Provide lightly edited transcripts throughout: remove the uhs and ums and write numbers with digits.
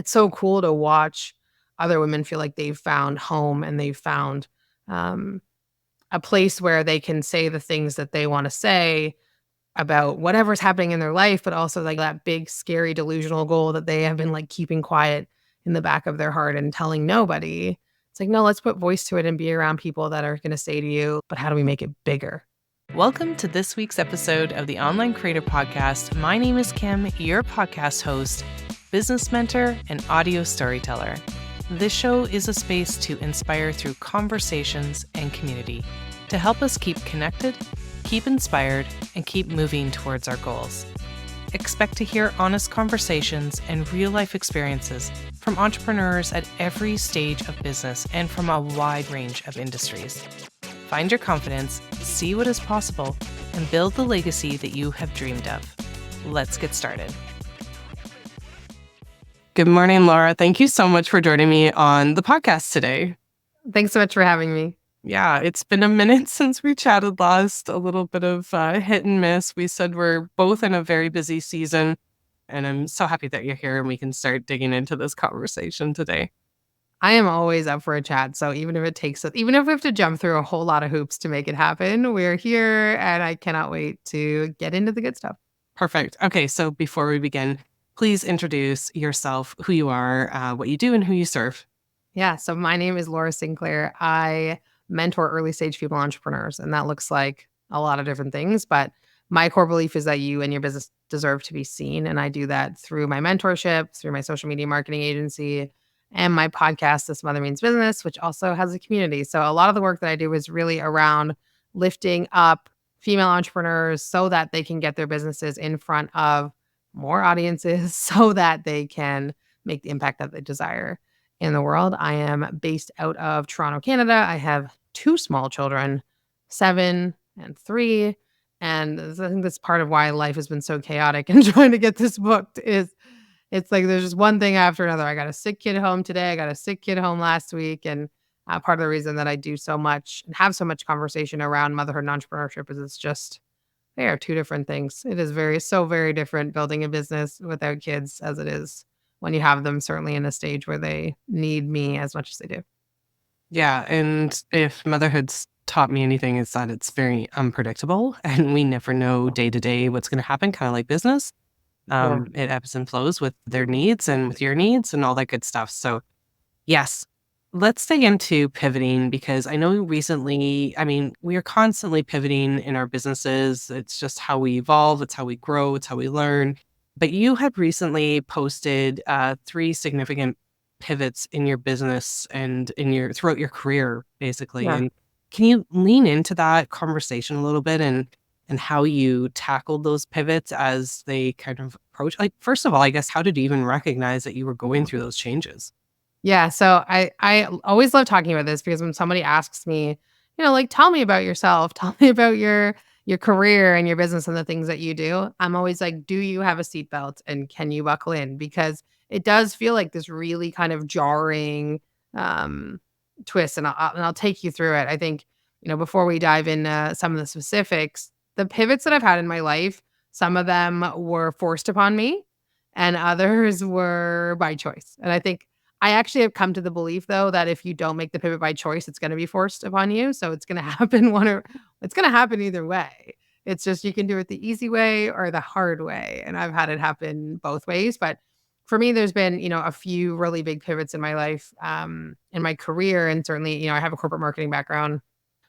it's so cool to watch other women feel like they've found home and they've found um, a place where they can say the things that they want to say about whatever's happening in their life, but also like that big, scary, delusional goal that they have been like keeping quiet in the back of their heart and telling nobody. It's like, no, let's put voice to it and be around people that are going to say to you, but how do we make it bigger? Welcome to this week's episode of the Online Creator Podcast. My name is Kim, your podcast host, business mentor, and audio storyteller. This show is a space to inspire through conversations and community to help us keep connected, keep inspired, and keep moving towards our goals. Expect to hear honest conversations and real-life experiences from entrepreneurs at every stage of business and from a wide range of industries. Find your confidence, see what is possible, and build the legacy that you have dreamed of. Let's get started. Good morning, Laura. Thank you so much for joining me on the podcast today. Thanks so much for having me. Yeah, it's been a minute since we chatted last, a little bit of hit and miss. We said we're both in a very busy season, and I'm so happy that you're here and we can start digging into this conversation today. I am always up for a chat. So even if we have to jump through a whole lot of hoops to make it happen, we're here and I cannot wait to get into the good stuff. Perfect. Okay, so before we begin, please introduce yourself, who you are, what you do, and who you serve. Yeah. So my name is Laura Sinclair. I mentor early stage female entrepreneurs, and that looks like a lot of different things. But my core belief is that you and your business deserve to be seen. And I do that through my mentorship, through my social media marketing agency, and my podcast, This Mother Means Business, which also has a community. So a lot of the work that I do is really around lifting up female entrepreneurs so that they can get their businesses in front of more audiences so that they can make the impact that they desire in the world. I am based out of Toronto, Canada. I have two small children, 7 and 3. And I think that's part of why life has been so chaotic and trying to get this booked is it's like there's just one thing after another. I got a sick kid home today. I got a sick kid home last week. And part of the reason that I do so much and have so much conversation around motherhood and entrepreneurship is it's just, they are two different things. It is very different building a business without kids as it is when you have them, certainly in a stage where they need me as much as they do. Yeah, and if motherhood's taught me anything, it's that it's very unpredictable and we never know day to day what's going to happen, kind of like business. It ebbs and flows with their needs and with your needs and all that good stuff. So yes, let's dig into pivoting because I know recently, we are constantly pivoting in our businesses. It's just how we evolve. It's how we grow. It's how we learn. But you had recently posted 3 significant pivots in your business and throughout your career, basically. Yeah. And can you lean into that conversation a little bit and how you tackled those pivots as they kind of approach? Like, first of all, I guess, how did you even recognize that you were going through those changes? Yeah. So I always love talking about this because when somebody asks me, like, tell me about yourself, tell me about your career and your business and the things that you do, I'm always like, do you have a seatbelt and can you buckle in? Because it does feel like this really kind of jarring twist. And I'll take you through it. I think, before we dive into some of the specifics, the pivots that I've had in my life, some of them were forced upon me and others were by choice. And I think I actually have come to the belief, though, that if you don't make the pivot by choice, it's going to be forced upon you. So it's going to happen it's going to happen either way. It's just you can do it the easy way or the hard way. And I've had it happen both ways. But for me, there's been, a few really big pivots in my life, in my career. And certainly, I have a corporate marketing background,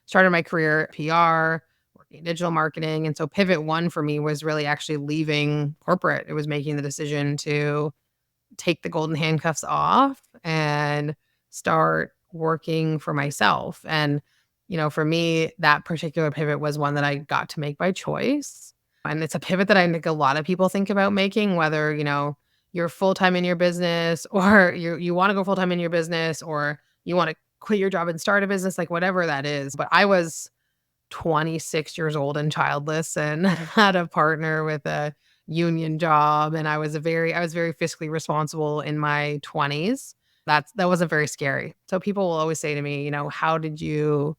started my career at PR, working in digital marketing. And so pivot one for me was really actually leaving corporate. It was making the decision to take the golden handcuffs off and start working for myself. And, for me, that particular pivot was one that I got to make by choice. And it's a pivot that I think a lot of people think about making, whether, you're full-time in your business or you want to go full-time in your business or you want to quit your job and start a business, like whatever that is. But I was 26 years old and childless and had a partner with a union job. And I was very fiscally responsible in my 20s. That wasn't very scary. So people will always say to me, how did you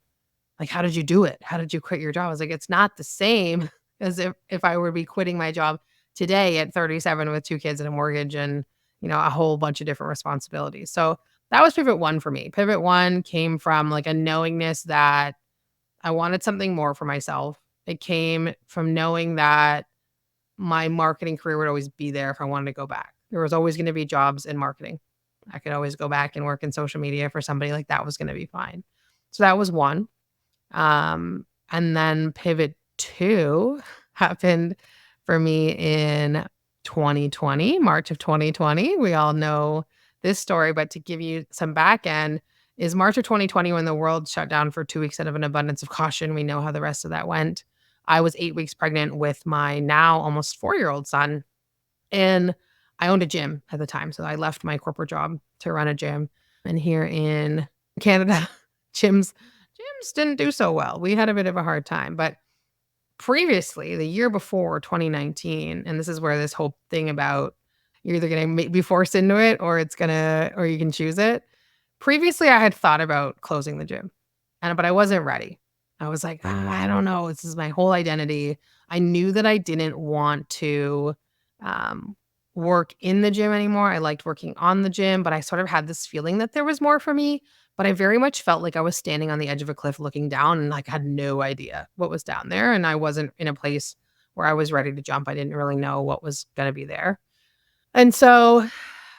do it? How did you quit your job? I was like, it's not the same as if I were to be quitting my job today at 37 with 2 kids and a mortgage and a whole bunch of different responsibilities. So that was pivot one for me. Pivot one came from like a knowingness that I wanted something more for myself. It came from knowing that my marketing career would always be there if I wanted to go back. There was always going to be jobs in marketing. I could always go back and work in social media for somebody, like that was going to be fine. So that was one. And then pivot two happened for me in 2020, March of 2020. We all know this story, but to give you some back end, is March of 2020 when the world shut down for 2 weeks out of an abundance of caution. We know how the rest of that went. I was 8 weeks pregnant with my now almost 4-year-old son. And I owned a gym at the time. So I left my corporate job to run a gym. And here in Canada, gyms didn't do so well. We had a bit of a hard time. But previously, the year before 2019, and this is where this whole thing about you're either going to be forced into it or you can choose it. Previously, I had thought about closing the gym, but I wasn't ready. I was like, I don't know. This is my whole identity. I knew that I didn't want to um, work in the gym anymore. I liked working on the gym, but I sort of had this feeling that there was more for me. But I very much felt like I was standing on the edge of a cliff looking down and like had no idea what was down there. And I wasn't in a place where I was ready to jump. I didn't really know what was going to be there. And so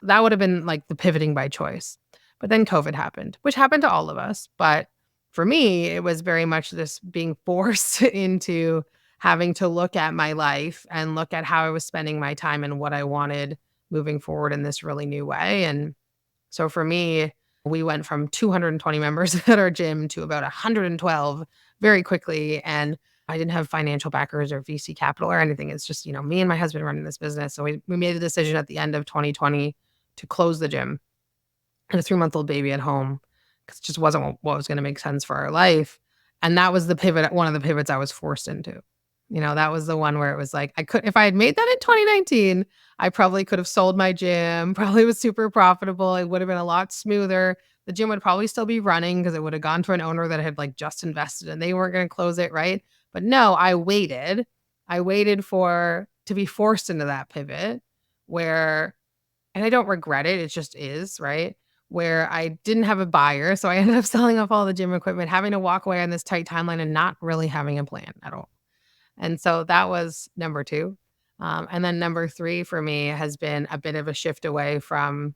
that would have been like the pivoting by choice. But then COVID happened, which happened to all of us. But for me, it was very much this being forced into having to look at my life and look at how I was spending my time and what I wanted moving forward in this really new way. And so for me, we went from 220 members at our gym to about 112 very quickly. And I didn't have financial backers or VC capital or anything. It's just, me and my husband running this business. So we made a decision at the end of 2020 to close the gym and a 3-month-old baby at home because it just wasn't what was going to make sense for our life. And that was the pivot, one of the pivots I was forced into. That was the one where it was like, if I had made that in 2019, I probably could have sold my gym, probably was super profitable. It would have been a lot smoother. The gym would probably still be running because it would have gone to an owner that had like just invested and they weren't going to close it, right? But no, I waited. I waited to be forced into that pivot where, and I don't regret it. It just is, right? Where I didn't have a buyer. So I ended up selling off all the gym equipment, having to walk away on this tight timeline and not really having a plan at all. And so that was number two. And then number three for me has been a bit of a shift away from,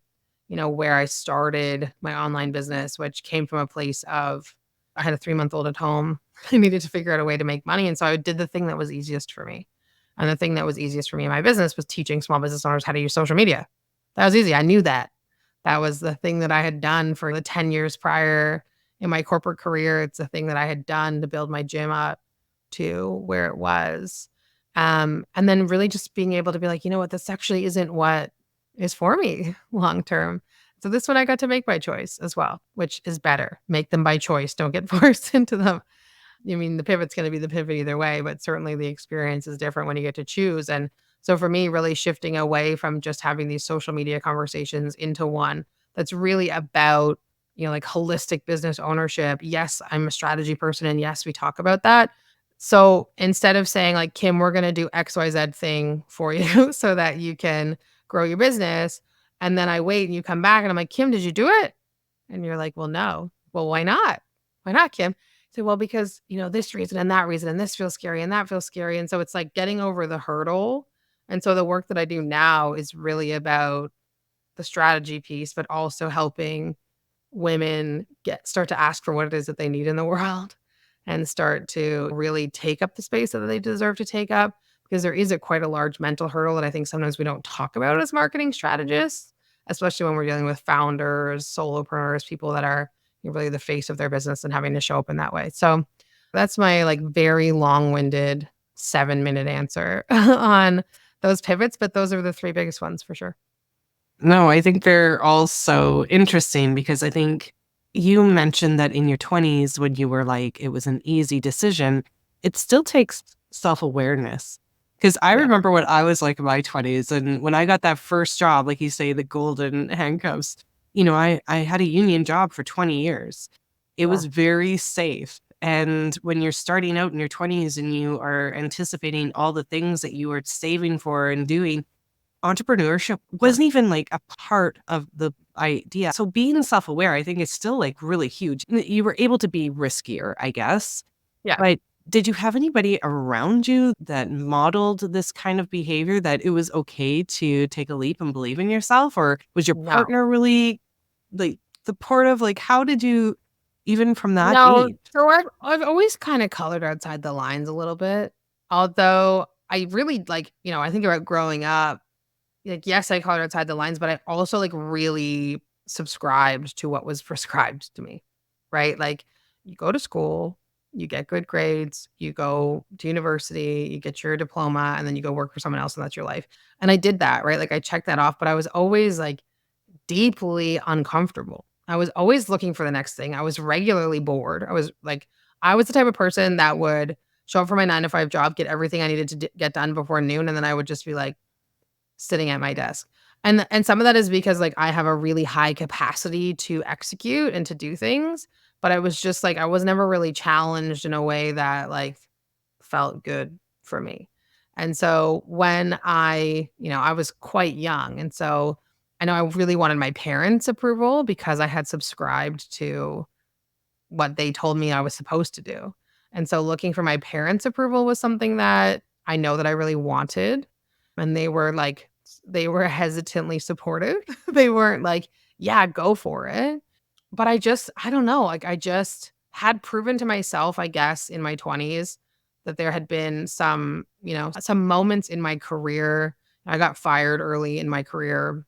where I started my online business, which came from a place of I had a 3-month-old at home. I needed to figure out a way to make money. And so I did the thing that was easiest for me. And the thing that was easiest for me in my business was teaching small business owners how to use social media. That was easy. I knew that. That was the thing that I had done for the 10 years prior in my corporate career. It's the thing that I had done to build my gym up to where it was. And then really just being able to be like, you know what, this actually isn't what is for me long term. So this one I got to make by choice as well, which is better. Make them by choice. Don't get forced into them. I mean, the pivot's going to be the pivot either way, but certainly the experience is different when you get to choose. And so for me, really shifting away from just having these social media conversations into one that's really about, like holistic business ownership. Yes, I'm a strategy person. And yes, we talk about that. So instead of saying like, Kim, we're going to do XYZ thing for you so that you can grow your business. And then I wait and you come back and I'm like, Kim, did you do it? And you're like, well, no. Well, why not? Why not, Kim? So, well, because, this reason and that reason, and this feels scary and that feels scary. And so it's like getting over the hurdle. And so the work that I do now is really about the strategy piece, but also helping women start to ask for what it is that they need in the world and start to really take up the space that they deserve to take up, because there is quite a large mental hurdle that I think sometimes we don't talk about as marketing strategists, especially when we're dealing with founders, solopreneurs, people that are really the face of their business and having to show up in that way. So that's my like very long-winded 7-minute answer on those pivots, but those are the three biggest ones for sure. No, I think they're all so interesting because I think you mentioned that in your 20s when you were like, it was an easy decision. It still takes self-awareness. Because I remember what I was like in my 20s. And when I got that first job, like you say, the golden handcuffs, I had a union job for 20 years. It was very safe. And when you're starting out in your 20s and you are anticipating all the things that you are saving for and doing, entrepreneurship wasn't even like a part of the idea. So being self-aware, I think is still like really huge. You were able to be riskier, I guess. Yeah. But did you have anybody around you that modeled this kind of behavior, that it was okay to take a leap and believe in yourself? Or was your No. partner really like supportive? Like, how did you, even from that No, age? so I've always kinda colored outside the lines a little bit, although I really, like, I think about growing up, like, yes, I colored outside the lines, but I also, like, really subscribed to what was prescribed to me, right? Like, you go to school, you get good grades, you go to university, you get your diploma, and then you go work for someone else, and that's your life, and I did that, right? Like, I checked that off, but I was always, like, deeply uncomfortable. I was always looking for the next thing. I was regularly bored. I was the type of person that would show up for my 9 to 5 job, get everything I needed to get done before noon, and then I would just be, like, sitting at my desk. And some of that is because, like, I have a really high capacity to execute and to do things, but I was just, like, I was never really challenged in a way that, like, felt good for me. And so when I was quite young, and so I know I really wanted my parents' approval because I had subscribed to what they told me I was supposed to do. And so looking for my parents' approval was something that I know that I really wanted, and they were hesitantly supportive. They weren't like, "Yeah, go for it." But I don't know, like, I just had proven to myself, I guess, in my 20s that there had been some moments in my career. I got fired early in my career,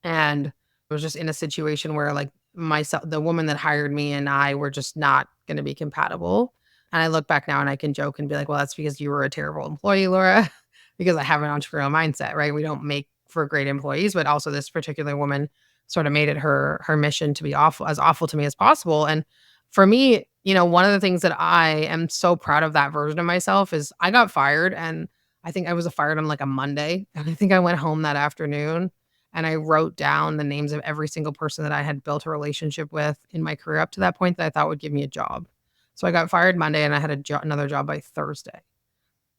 and I was just in a situation where, like, the woman that hired me and I were just not gonna be compatible. And I look back now and I can joke and be like, "Well, that's because you were a terrible employee, Laura," because I have an entrepreneurial mindset, right? We don't make for great employees, but also this particular woman sort of made it her mission to be awful to me as possible. And for me, one of the things that I am so proud of that version of myself is I got fired, and I think I was fired on, like, a Monday, and I think I went home that afternoon and I wrote down the names of every single person that I had built a relationship with in my career up to that point that I thought would give me a job. So I got fired Monday and I had another job by Thursday.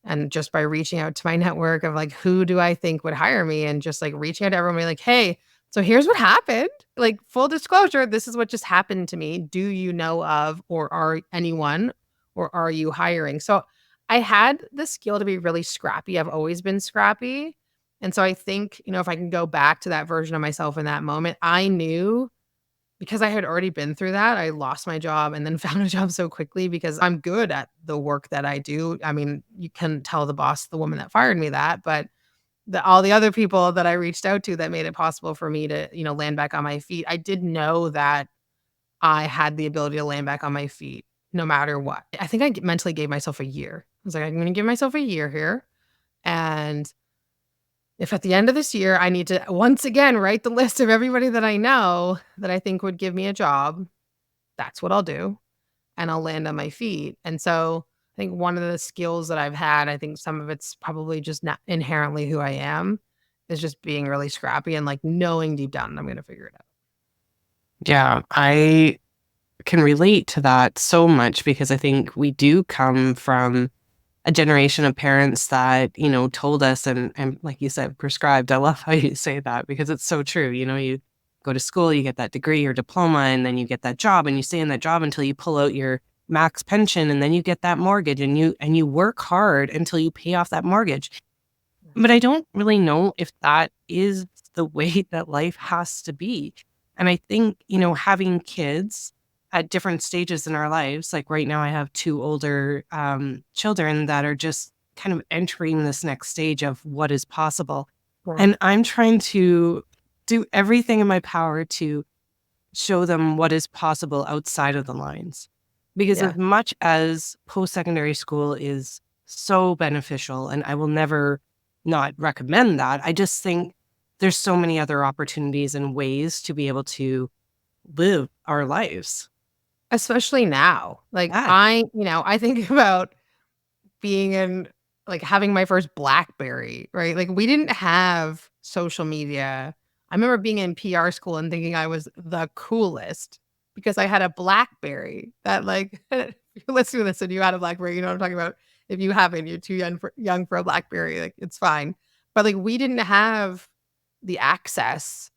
And just by reaching out to my network of, like, who do I think would hire me, and just, like, reaching out to everyone, being like, "Hey, so here's what happened. Like, full disclosure, this is what just happened to me. Do you know of or are anyone or are you hiring?" So I had the skill to be really scrappy. I've always been scrappy. And so I think, if I can go back to that version of myself in that moment, I knew, because I had already been through that. I lost my job and then found a job so quickly because I'm good at the work that I do. I mean, you can tell the woman that fired me that, but all the other people that I reached out to that made it possible for me to, land back on my feet. I did know that I had the ability to land back on my feet no matter what. I think mentally gave myself a year. I was like, I'm going to give myself a year here. And if at the end of this year, I need to once again write the list of everybody that I know that I think would give me a job, that's what I'll do, and I'll land on my feet. And so I think one of the skills that I've had, I think some of it's probably just not inherently who I am, is just being really scrappy and, like, knowing deep down I'm gonna figure it out. Yeah, I can relate to that so much because I think we do come from a generation of parents that, told us and like you said, prescribed. I love how you say that because it's so true. You go to school, you get that degree or diploma, and then you get that job and you stay in that job until you pull out your max pension, and then you get that mortgage, and you work hard until you pay off that mortgage. But I don't really know if that is the way that life has to be. And I think, having kids at different stages in our lives, like right now, I have two older children that are just kind of entering this next stage of what is possible. Right. And I'm trying to do everything in my power to show them what is possible outside of the lines. Because as Yeah. much as post-secondary school is so beneficial, and I will never not recommend that, I just think there's so many other opportunities and ways to be able to live our lives. Especially now. Like, Yeah. I think about being in like, having my first BlackBerry, right? Like, we didn't have social media. I remember being in PR school and thinking I was the coolest because I had a BlackBerry that, like, if you're listening to this and you had a BlackBerry, you know what I'm talking about. If you haven't, you're too young for a BlackBerry, like, it's fine. But like we didn't have the access.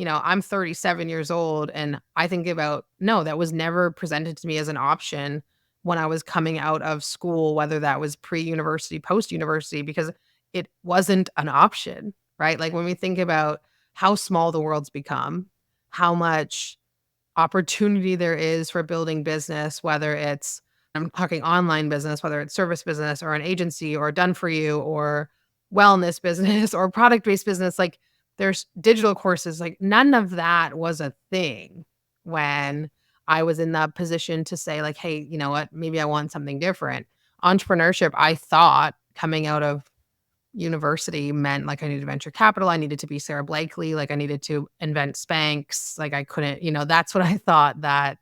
I'm 37 years old and I think about, no, that was never presented to me as an option when I was coming out of school, whether that was pre-university, post-university, because it wasn't an option, right? Like when we think about how small the world's become, how much opportunity there is for building business, whether it's, I'm talking online business, whether it's service business or an agency or done for you or wellness business or product based business, like there's digital courses, like none of that was a thing when I was in that position to say, like, hey, you know what, maybe I want something different. Entrepreneurship, I thought coming out of university meant like I needed venture capital. I needed to be Sarah Blakely. Like I needed to invent Spanx. Like I couldn't, that's what I thought that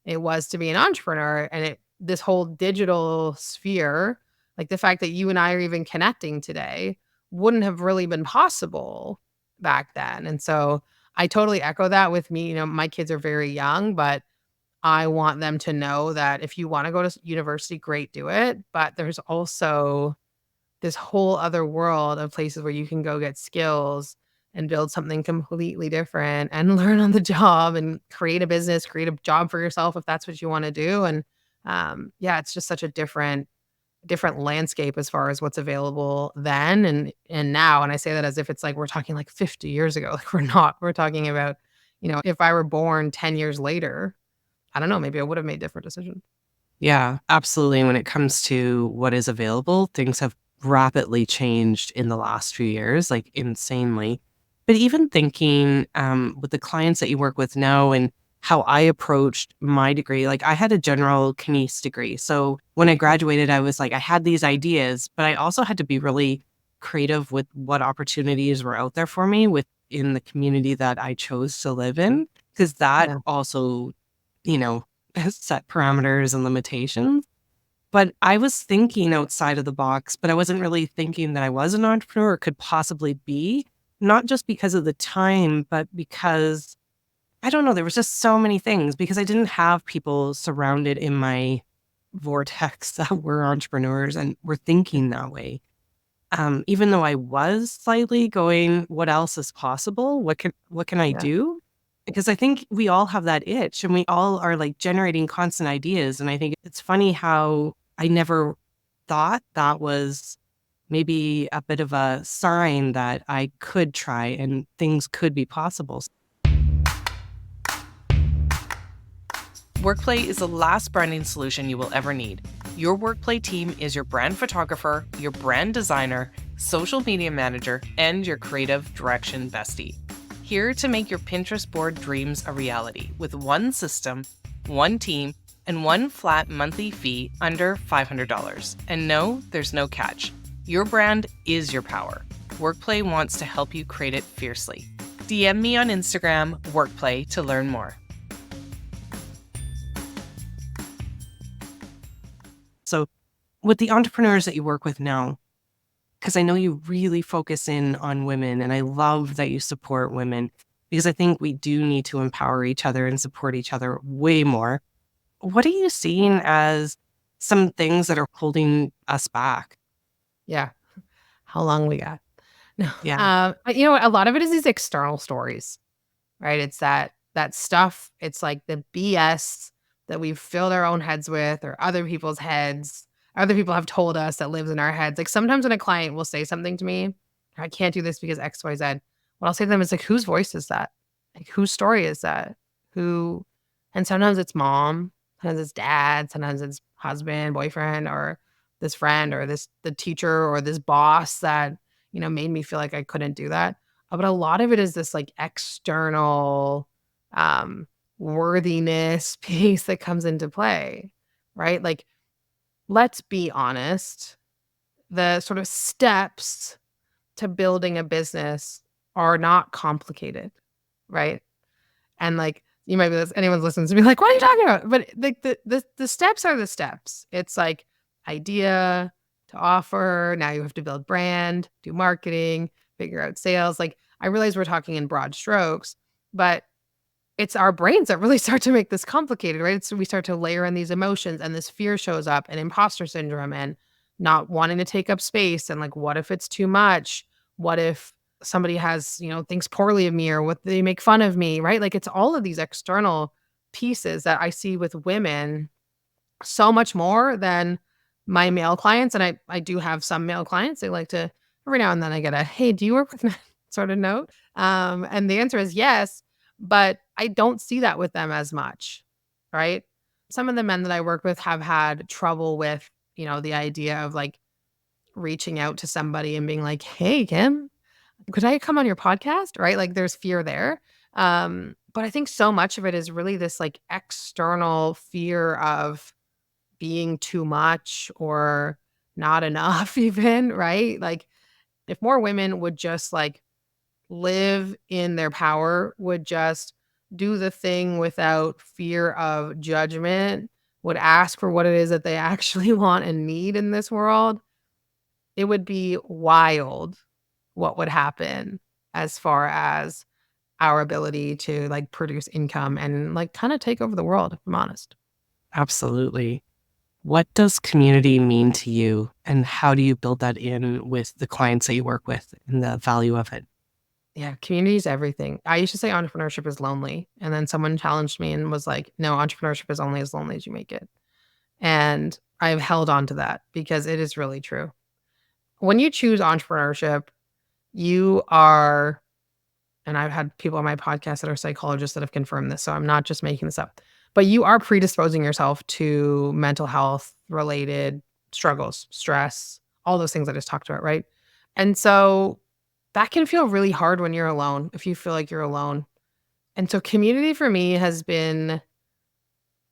it was to be an entrepreneur. And this whole digital sphere, like the fact that you and I are even connecting today wouldn't have really been possible back then. And so I totally echo that with me. My kids are very young, but I want them to know that if you want to go to university, great, do it. But there's also this whole other world of places where you can go get skills and build something completely different and learn on the job and create a business, create a job for yourself if that's what you want to do. And yeah, it's just such a different landscape as far as what's available then and now. And I say that as if it's like we're talking like 50 years ago. Like we're not. We're talking about, if I were born 10 years later, I don't know, maybe I would have made different decisions. Yeah, absolutely. When it comes to what is available, things have rapidly changed in the last few years, like insanely. But even thinking with the clients that you work with now and how I approached my degree, like I had a general kines degree. So when I graduated, I was like, I had these ideas, but I also had to be really creative with what opportunities were out there for me within the community that I chose to live in, because that Yeah. also, you know, set parameters and limitations. But I was thinking outside of the box, but I wasn't really thinking that I was an entrepreneur or could possibly be, not just because of the time, but because I don't know, there was just so many things because I didn't have people surrounded in my vortex that were entrepreneurs and were thinking that way. Even though I was slightly going, what else is possible? What can I Yeah. do? Because I think we all have that itch and we all are like generating constant ideas. And I think it's funny how I never thought that was maybe a bit of a sign that I could try and things could be possible. Workplay is the last branding solution you will ever need. Your Workplay team is your brand photographer, your brand designer, social media manager, and your creative direction bestie. Here to make your Pinterest board dreams a reality with one system, one team, and one flat monthly fee under $500. And no, there's no catch. Your brand is your power. Workplay wants to help you create it fiercely. DM me on Instagram, Workplay, to learn more. So with the entrepreneurs that you work with now, because I know you really focus in on women and I love that you support women because I think we do need to empower each other and support each other way more. What are you seeing as some things that are holding us back? Yeah. How long we got? No. Yeah. But you know what? A lot of it is these external stories, right? It's that stuff. It's like the BS that we've filled our own heads with, or other people's heads. Other people have told us that lives in our heads. Like sometimes when a client will say something to me, I can't do this because X, Y, Z. What I'll say to them is like, whose voice is that? Like whose story is that? Who? And sometimes it's mom, sometimes it's dad, sometimes it's husband, boyfriend, or this friend, or the teacher, or this boss that made me feel like I couldn't do that. But a lot of it is this like external um worthiness piece that comes into play, right? Like let's be honest, the sort of steps to building a business are not complicated, right? And like you might be anyone's listening to me like, what are you talking about? But like the steps are the steps. It's like idea to offer. Now you have to build brand, do marketing, figure out sales. Like I realize we're talking in broad strokes, but it's our brains that really start to make this complicated, right? So we start to layer in these emotions and this fear shows up and imposter syndrome and not wanting to take up space and like, what if it's too much? What if somebody has, thinks poorly of me or what they make fun of me, right? Like it's all of these external pieces that I see with women so much more than my male clients. And I do have some male clients. They like to every now and then I get a, "Hey, do you work with men?" sort of note. And the answer is yes, but I don't see that with them as much, right? Some of the men that I work with have had trouble with, the idea of like reaching out to somebody and being like, "Hey, Kim, could I come on your podcast?" Right? Like there's fear there. But I think so much of it is really this like external fear of being too much or not enough even, right? Like if more women would just like live in their power, would just do the thing without fear of judgment, would ask for what it is that they actually want and need in this world, it would be wild what would happen as far as our ability to like produce income and like kind of take over the world, if I'm honest. Absolutely. What does community mean to you, and how do you build that in with the clients that you work with and the value of it? Yeah, community is everything. I used to say entrepreneurship is lonely. And then someone challenged me and was like, no, entrepreneurship is only as lonely as you make it. And I've held on to that because it is really true. When you choose entrepreneurship, you are, and I've had people on my podcast that are psychologists that have confirmed this. So I'm not just making this up, but you are predisposing yourself to mental health related struggles, stress, all those things I just talked about. Right. And so that can feel really hard when you're alone, if you feel like you're alone. And so community for me has been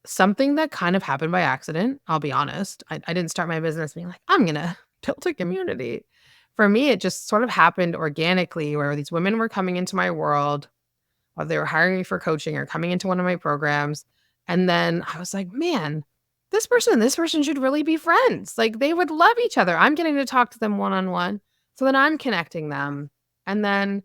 something that kind of happened by accident. I'll be honest. I didn't start my business being like, I'm going to build a community. For me, it just sort of happened organically where these women were coming into my world, or they were hiring me for coaching or coming into one of my programs. And then I was like, man, this person should really be friends. Like they would love each other. I'm getting to talk to them one on one. So then I'm connecting them. And then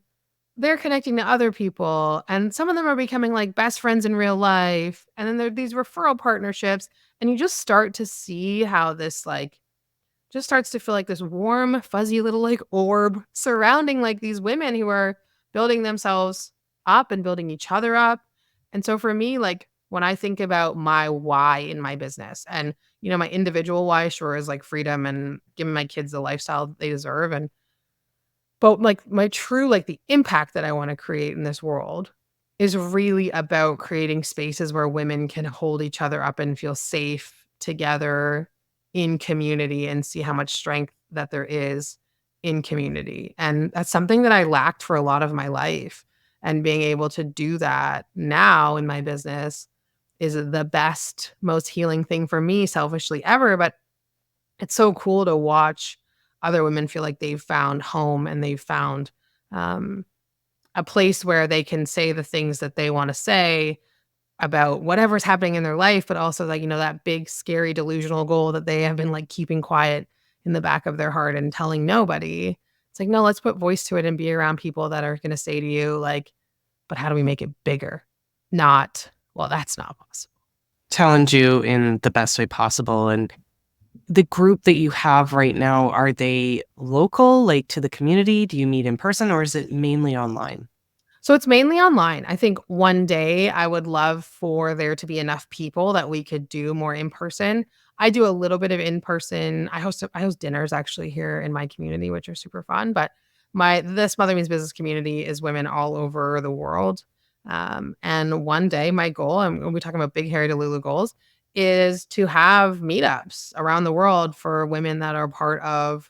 they're connecting to other people, and some of them are becoming like best friends in real life. And then there are these referral partnerships, and you just start to see how this like just starts to feel like this warm, fuzzy little like orb surrounding like these women who are building themselves up and building each other up. And so for me, like when I think about my why in my business and my individual why sure is like freedom and giving my kids the lifestyle they deserve and but, like, my true like, the impact that I wanna create in this world is really about creating spaces where women can hold each other up and feel safe together in community and see how much strength that there is in community, and that's something that I lacked for a lot of my life, and being able to do that now in my business is the best, most healing thing for me selfishly ever, but it's so cool to watch other women feel like they've found home and they've found, um, a place where they can say the things that they wanna say about whatever's happening in their life, but also, like, that big, scary, delusional goal that they have been, like, keeping quiet in the back of their heart and telling nobody. It's like, no, let's put voice to it and be around people that are gonna say to you, like, "But how do we make it bigger?" Not, "Well, that's not possible." Challenge you in the best way possible. And the group that you have right now, are they local, like to the community? Do you meet in person, or is it mainly online? So it's mainly online. I think one day I would love for there to be enough people that we could do more in person. I do a little bit of in person. I host dinners actually here in my community, which are super fun. But this Mother Means Business community is women all over the world. And one day my goal, and we're talking about big hairy Delulu goals, is to have meetups around the world for women that are part of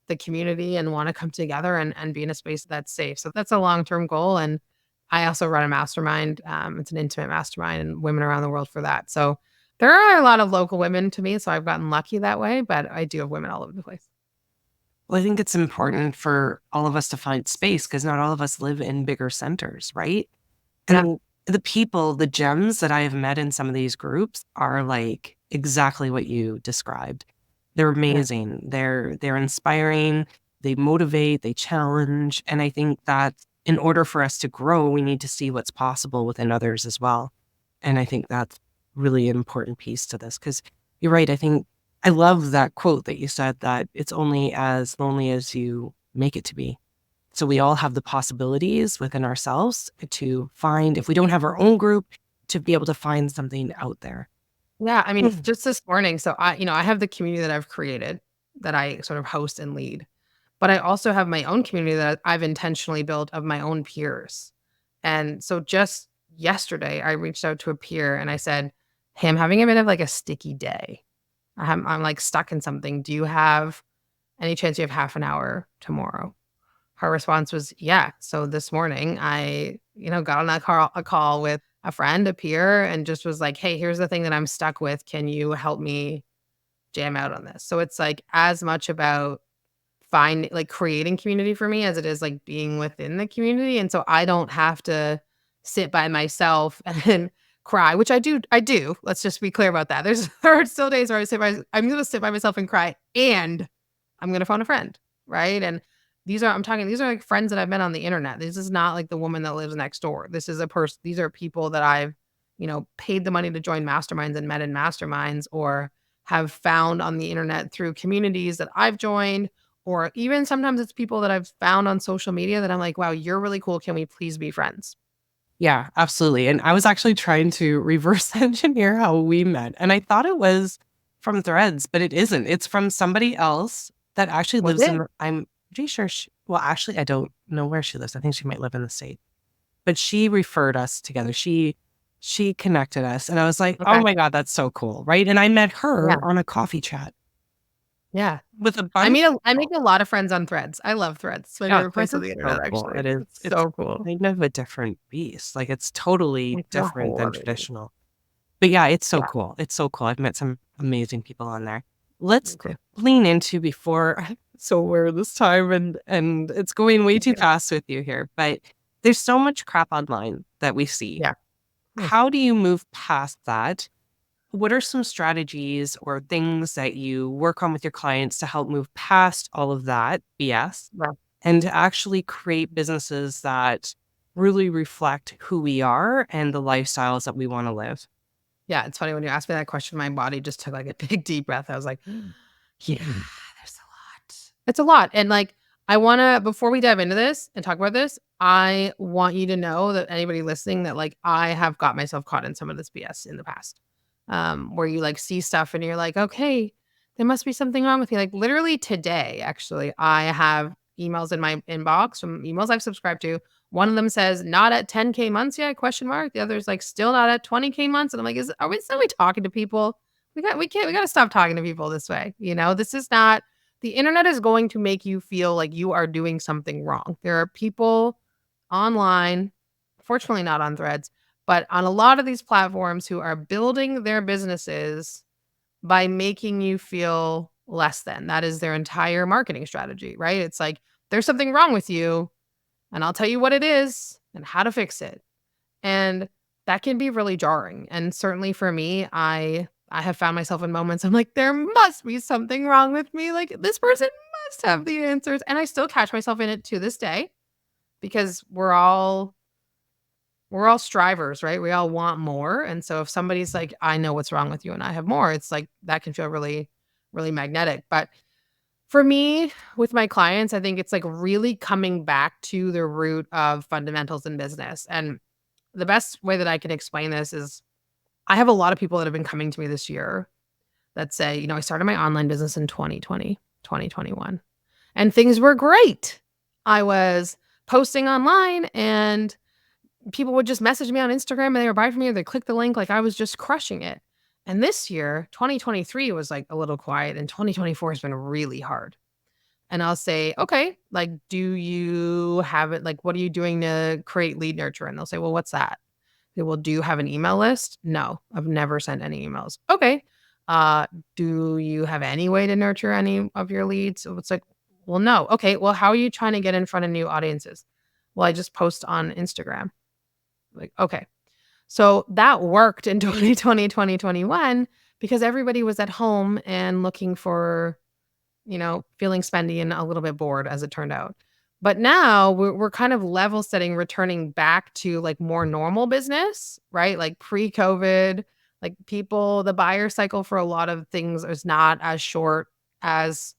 the community and wanna come together and be in a space that's safe. So that's a long-term goal, and I also run a mastermind, it's an intimate mastermind and women around the world for that. So there are a lot of local women to me, so I've gotten lucky that way, but I do have women all over the place. Well, I think it's important for all of us to find space because not all of us live in bigger centers, right? Yeah, And the people, the gems that I have met in some of these groups are like exactly what you described. They're yeah. amazing. They're inspiring, they motivate, they challenge. And I think that in order for us to grow, we need to see what's possible within others as well. And I think that's really an important piece to this because you're right. I think I love that quote that you said that it's only as lonely as you make it to be. So we all have the possibilities within ourselves to find, if we don't have our own group, to be able to find something out there. Yeah, I mean, just this morning, so I have the community that I've created that I sort of host and lead. But I also have my own community that I've intentionally built of my own peers. And so just yesterday, I reached out to a peer and I said, "Hey, I'm having a bit of like a sticky day. I'm like stuck in something. Do you have any chance you have half an hour tomorrow?" Her response was, "Yeah." So this morning, I got on a call with a friend, a peer, and just was like, "Hey, here's the thing that I'm stuck with. Can you help me jam out on this?" So it's like as much about creating community for me as it is like being within the community. And so I don't have to sit by myself and cry, which I do. Let's just be clear about that. There are still days where I'm gonna sit by myself and cry and I'm gonna phone a friend. Right. And these are like friends that I've met on the internet. This is not like the woman that lives next door. This is a person, these are people that I've paid the money to join masterminds and met in masterminds or have found on the internet through communities that I've joined, or even sometimes it's people that I've found on social media that I'm like, "Wow, you're really cool. Can we please be friends?" Yeah, absolutely. And I was actually trying to reverse engineer how we met. And I thought it was from Threads, but it isn't. It's from somebody else that actually Was lives it? in, I'm pretty sure well, actually, I don't know where she lives. I think she might live in the state, but she referred us together. She connected us. And I was like, oh Okay. my God, that's so cool. Right. And I met Yeah. her on a coffee chat Yeah. with a I bunch mean, of I make people. a lot of friends on Threads. I love Threads. It's my Yeah, favorite place Threads on is the so internet, cool. actually. It is. It's It's so cool. kind of a different beast. Like it's totally It's a different whole than other thing. traditional. But yeah, it's so Yeah, cool. It's so cool. I've met some amazing people on there. me Let's too. lean into before so we're this time and it's going way too Yeah. fast with you here, but there's so much crap online that we see. Yeah. Mm. How do you move past that? What are some strategies or things that you work on with your clients to help move past all of that BS Yeah. and to actually create businesses that really reflect who we are and the lifestyles that we want to live? Yeah, it's funny when you asked me that question, my body just took like a big deep breath. I was like, yeah, there's a lot. It's a lot. And like, I want to, before we dive into this and talk about this, I want you to know that anybody listening that like I have got myself caught in some of this BS in the past. Where you like see stuff and you're like, okay, there must be something wrong with me. Like literally today, actually, I have emails in my inbox from emails I've subscribed to. One of them says, "Not at 10K months yet?" Question mark. The other's like, "Still not at 20K months." And I'm like, are we still talking to people? We got to stop talking to people this way. This is not, the internet is going to make you feel like you are doing something wrong. There are people online, fortunately not on Threads, but on a lot of these platforms who are building their businesses by making you feel less than. That is their entire marketing strategy, right? It's like, there's something wrong with you and I'll tell you what it is and how to fix it. And that can be really jarring. And certainly for me, I have found myself in moments I'm like, there must be something wrong with me. Like this person must have the answers. And I still catch myself in it to this day because we're all strivers, right? We all want more. And so if somebody's like, I know what's wrong with you and I have more, it's like that can feel really, really magnetic. But for me, with my clients, I think it's like really coming back to the root of fundamentals in business. And the best way that I can explain this is I have a lot of people that have been coming to me this year that say, I started my online business in 2020, 2021, and things were great. I was posting online and people would just message me on Instagram and they would buy from me or they click the link. Like I was just crushing it. And this year, 2023 was like a little quiet and 2024 has been really hard. And I'll say, okay, like, do you have it? Like, what are you doing to create lead nurture? And they'll say, well, what's that? Okay, well, do you have an email list? No, I've never sent any emails. Okay. Uh, do you have any way to nurture any of your leads? So it's like, well, no. Okay. Well, how are you trying to get in front of new audiences? Well, I just post on Instagram. Like, okay. So that worked in 2020, 2021 because everybody was at home and looking for, feeling spendy and a little bit bored as it turned out. But now we're kind of level setting, returning back to like more normal business, right? Like pre-COVID, like people, the buyer cycle for a lot of things is not as short as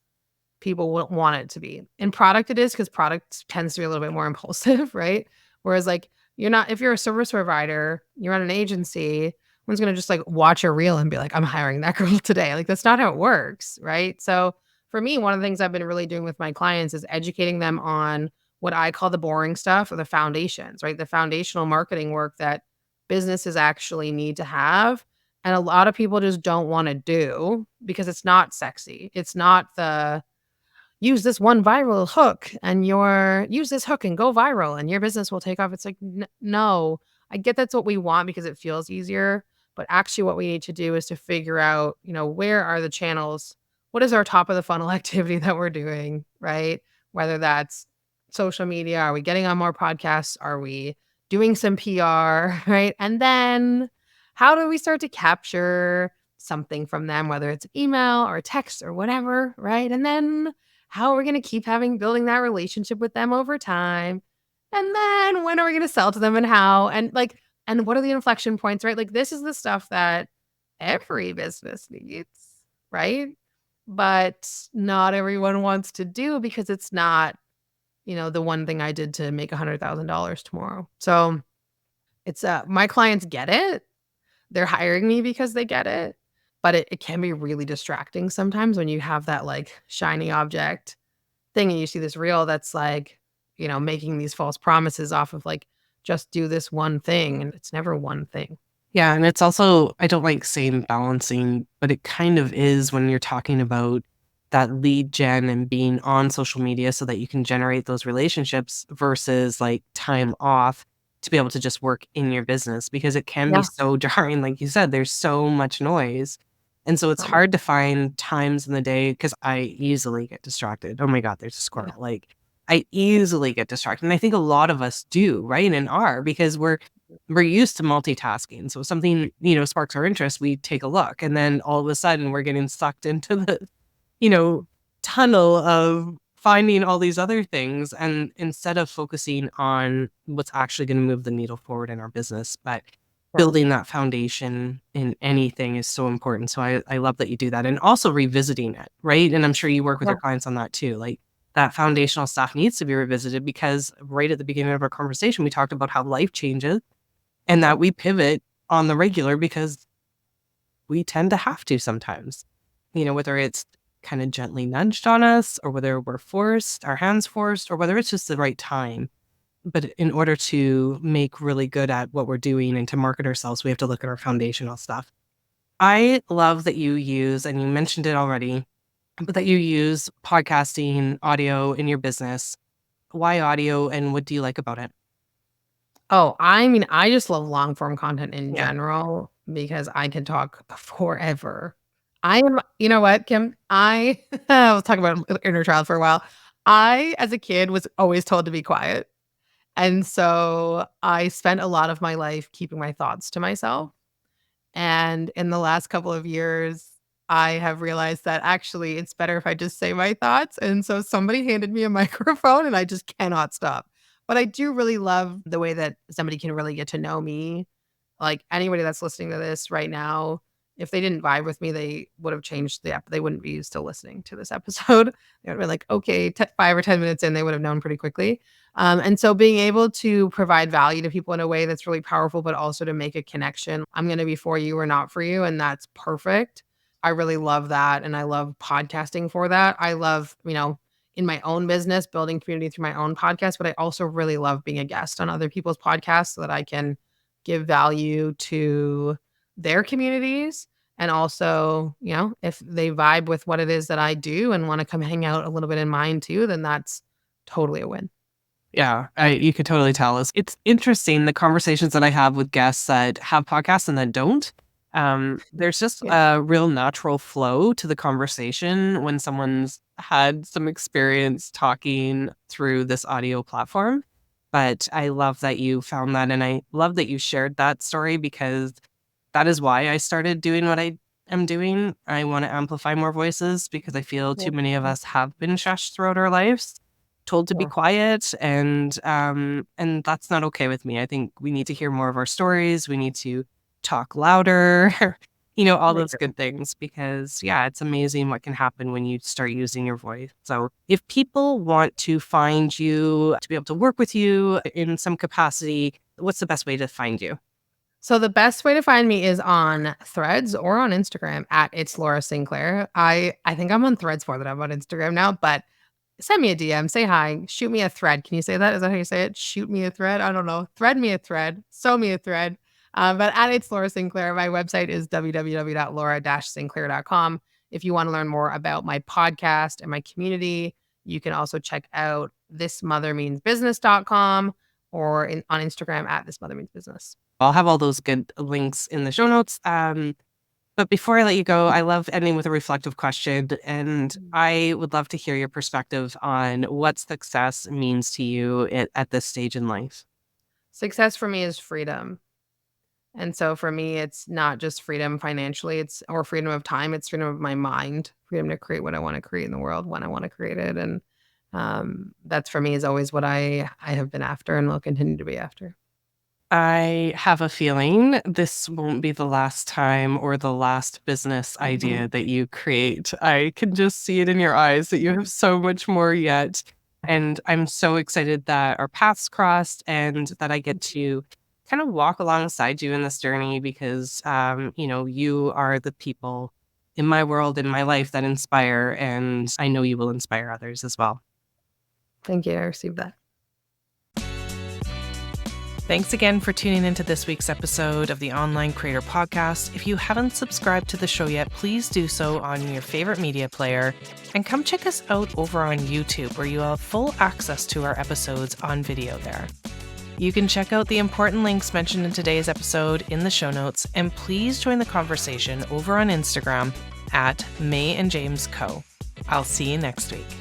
people wouldn't want it to be. In product, it is because product tends to be a little bit more impulsive, right? Whereas like you're not, if you're a service provider, you're at an agency, one's gonna just like watch a reel and be like, I'm hiring that girl today. Like that's not how it works, right? So for me, one of the things I've been really doing with my clients is educating them on what I call the boring stuff or the foundations, right? The foundational marketing work that businesses actually need to have. And a lot of people just don't want to do because it's not sexy. It's not the use this one viral hook and your use this hook and go viral and your business will take off. It's like, no, I get that's what we want because it feels easier. But actually, what we need to do is to figure out, where are the channels? What is our top of the funnel activity that we're doing, right? Whether that's social media, are we getting on more podcasts? Are we doing some PR, right? And then how do we start to capture something from them, whether it's email or text or whatever, right? And then how are we going to keep building that relationship with them over time? And then when are we going to sell to them and how? And what are the inflection points, right? Like this is the stuff that every business needs, right? But not everyone wants to do because it's not, the one thing I did to make $100,000 tomorrow. So it's my clients get it. They're hiring me because they get it. But it can be really distracting sometimes when you have that like shiny object thing and you see this reel that's like, making these false promises off of like, just do this one thing. And it's never one thing. Yeah, and it's also, I don't like saying balancing, but it kind of is when you're talking about that lead gen and being on social media so that you can generate those relationships versus like time off to be able to just work in your business because it can be Yeah. so jarring. Like you said, there's so much noise. And so it's So much. hard to find times in the day because I easily get distracted. Oh my God, there's a Yeah. squirrel. Like I easily get distracted. And I think a lot of us do, right? And are because we're used to multitasking. So if something, sparks our interest, we take a look. And then all of a sudden we're getting sucked into the, you know, tunnel of finding all these other things. And instead of focusing on what's actually going to move the needle forward in our business, but Yeah. building that foundation in anything is so important. So I love that you do that. And also revisiting it, right? And I'm sure you work with Yeah. your clients on that too. Like that foundational stuff needs to be revisited because right at the beginning of our conversation, we talked about how life changes and Yeah. that we pivot on the regular because we tend to have to sometimes, whether it's kind of gently nudged on us or whether we're forced, our hands forced, or whether it's just the right time. But in order to make really good at what we're doing and to market ourselves, we have to look at our foundational stuff. I love that you use, and you mentioned it already, but that you use podcasting audio in your business. Why audio and what do you like about it? Oh, I mean, I just love long form content in Yeah. general because I can talk forever. I am, you know what, Kim? I was talking about inner child for a while. I, as a kid, was always told to be quiet. And so I spent a lot of my life keeping my thoughts to myself. And in the last couple of years, I have realized that actually it's better if I just say my thoughts. And so somebody handed me a microphone and I just cannot stop. But I do really love the way that somebody can really get to know me. Like anybody that's listening to this right now, if they didn't vibe with me, they would have changed the app. They wouldn't be still listening to this episode. They would have been like, okay, 5 or 10 minutes in, they would have known pretty quickly. And so being able to provide value to people in a way that's really powerful, but also to make a connection. I'm going to be for you or not for you. And that's perfect. I really love that. And I love podcasting for that. I love, in my own business, building community through my own podcast, but I also really love being a guest on other people's podcasts so that I can give value to their communities. And also, if they vibe with what it is that I do and want to come hang out a little bit in mine too, then that's totally a win. Yeah, you could totally tell. It's interesting the conversations that I have with guests that have podcasts and that don't. There's just Yeah. a real natural flow to the conversation when someone's had some experience talking through this audio platform. But I love that you found that, and I love that you shared that story because that is why I started doing what I am doing. I want to amplify more voices because I feel Yeah. too many of us have been shushed throughout our lives, told to be Yeah. quiet, and that's not okay with me. I think we need to hear more of our stories. We need to talk louder. all Thank those you. good things because, yeah, it's amazing what can happen when you start using your voice. So if people want to find you, to be able to work with you in some capacity, what's the best way to find you? So the best way to find me is on Threads or on Instagram at it's Laura Sinclair. I think I'm on Threads more than I'm on Instagram now, but send me a DM, say hi, shoot me a thread. Can you say that? Is that how you say it? Shoot me a thread? I don't know. Thread me a thread, sew me a thread. But at it's Laura Sinclair, my website is www.laura-sinclair.com. If you want to learn more about my podcast and my community, you can also check out thismothermeansbusiness.com or on Instagram at thismothermeansbusiness. I'll have all those good links in the show notes. But before I let you go, I love ending with a reflective question. And I would love to hear your perspective on what success means to you at this stage in life. Success for me is freedom. And so for me, it's not just freedom financially, or freedom of time, it's freedom of my mind, freedom to create what I want to create in the world when I want to create it. And that's for me is always what I have been after and will continue to be after. I have a feeling this won't be the last time or the last business idea that you create. I can just see it in your eyes that you have so much more yet. And I'm so excited that our paths crossed and that I get to kind of walk alongside you in this journey because, you are the people in my world, in my life that inspire. And I know you will inspire others as well. Thank you. I received that. Thanks again for tuning into this week's episode of the Online Creator Podcast. If you haven't subscribed to the show yet, please do so on your favorite media player. And come check us out over on YouTube, where you have full access to our episodes on video there. You can check out the important links mentioned in today's episode in the show notes, and please join the conversation over on Instagram at May and James Co. I'll see you next week.